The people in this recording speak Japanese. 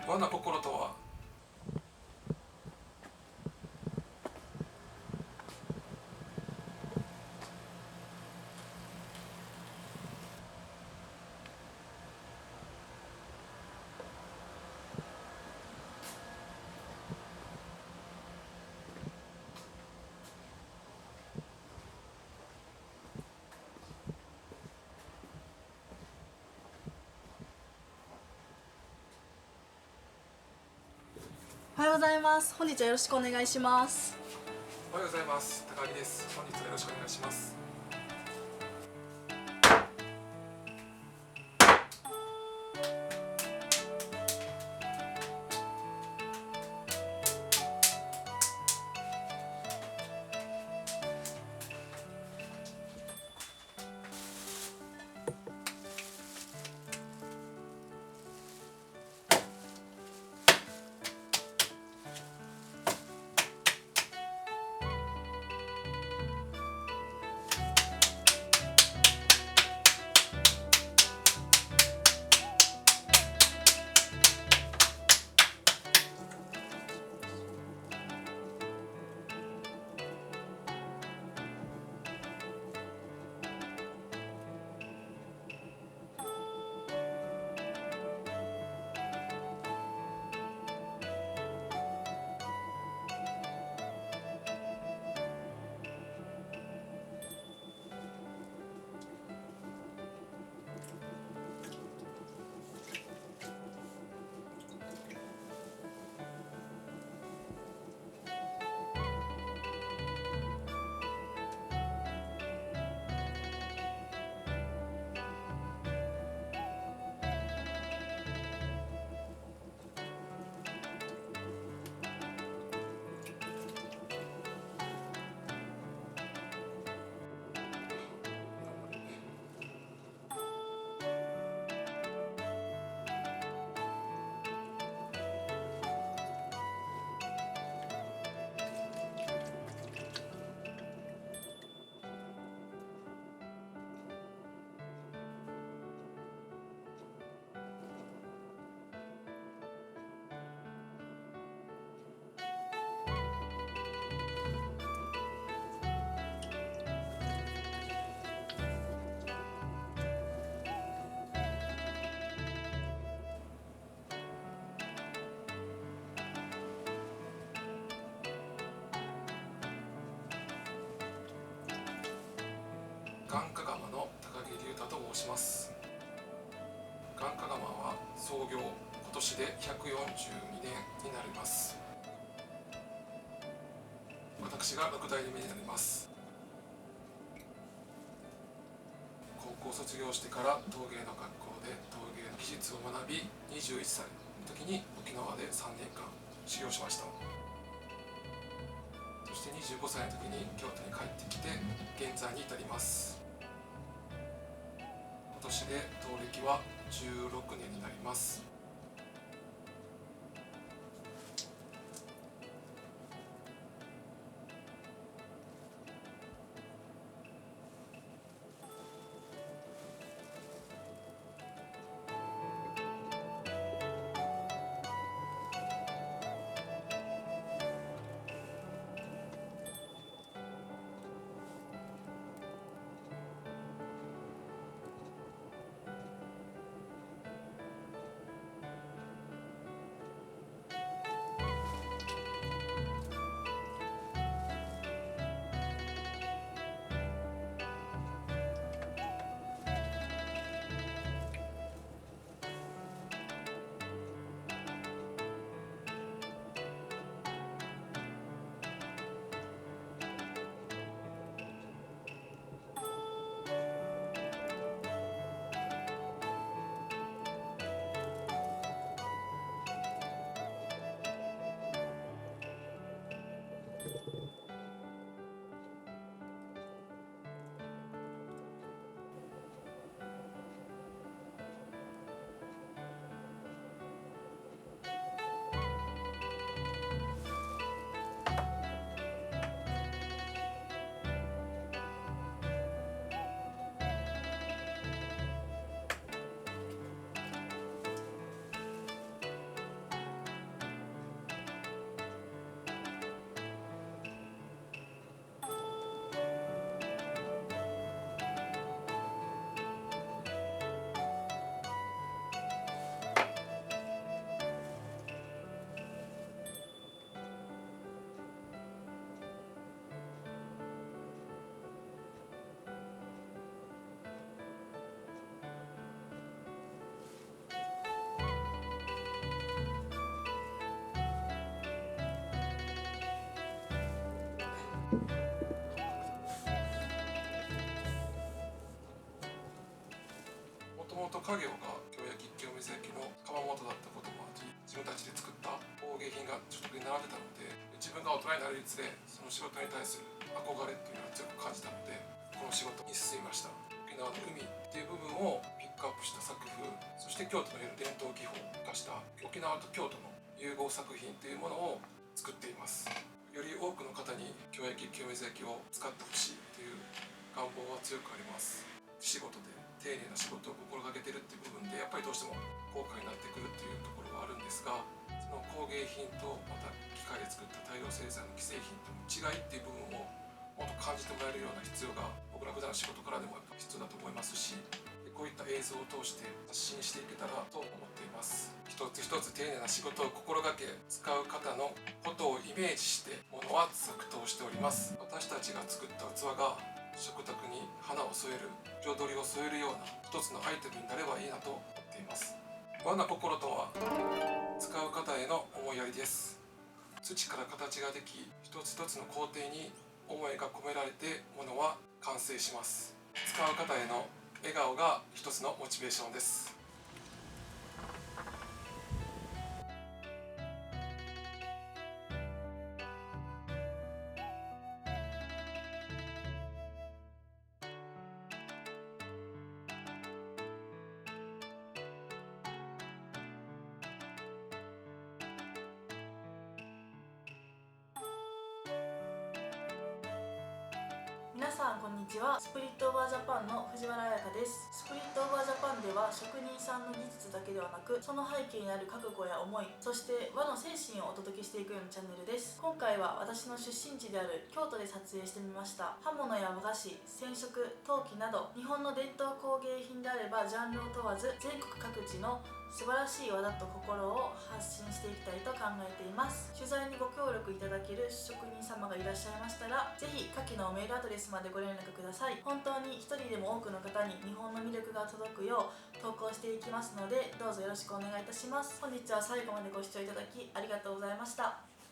和な心とは。おはようございます。本日はよろしくお願いします。おはようございます。高木です。本日はよろしくお願いします。眼科釜の高木隆太と申します。眼科釜は創業今年で142年になります。私が6代目になります。高校卒業してから陶芸の学校で陶芸の技術を学び、21歳の時に沖縄で3年間修行しました。そして25歳の時に京都に帰ってきて現在に至ります。今年で陶歴は16年になります。家業が京焼清水焼の窯元だったこともあり、自分たちで作った工芸品が所得に並んでたので、自分が大人になるにつれその仕事に対する憧れっていうのを強く感じたので、この仕事に進みました。沖縄の海っていう部分をピックアップした作風、そして京都の伝統技法を生かした沖縄と京都の融合作品というものを作っています。より多くの方に京焼清水焼を使ってほしいという願望は強くあります。仕事で丁寧な仕事を心がけてるっていう部分でやっぱりどうしても高価になってくるっていうところはあるんですが、その工芸品とまた機械で作った大量生産の既製品との違いっていう部分をもっと感じてもらえるような必要が僕ら普段の仕事からでもやっぱ必要だと思いますし、こういった映像を通して発信していけたらと思っています。一つ一つ丁寧な仕事を心がけ使う方のことをイメージして物は作刀しております。私たちが作った器が食卓に花を添える、彩りを添えるような一つのアイテムになればいいなと思っています。我が心とは使う方への思いやりです。土から形ができ、一つ一つの工程に思いが込められて物は完成します。使う方への笑顔が一つのモチベーションです。皆さんこんにちは。スプリットオーバージャパンの藤原彩香です。スプリットオーバージャパンでは職人さんの技術だけではなく、その背景にある覚悟や思い、そして和の精神をお届けしていくようなチャンネルです。今回は私の出身地である京都で撮影してみました。刃物や和菓子、染色、陶器など日本の伝統工芸品であればジャンルを問わず全国各地の素晴らしい技と心を発信していきたいと考えています。取材にご協力いただける職人様がいらっしゃいましたら、ぜひ下記のメールアドレスまでご連絡ください。本当に一人でも多くの方に日本の魅力が届くよう投稿していきますので、どうぞよろしくお願いいたします。本日は最後までご視聴いただきありがとうございました。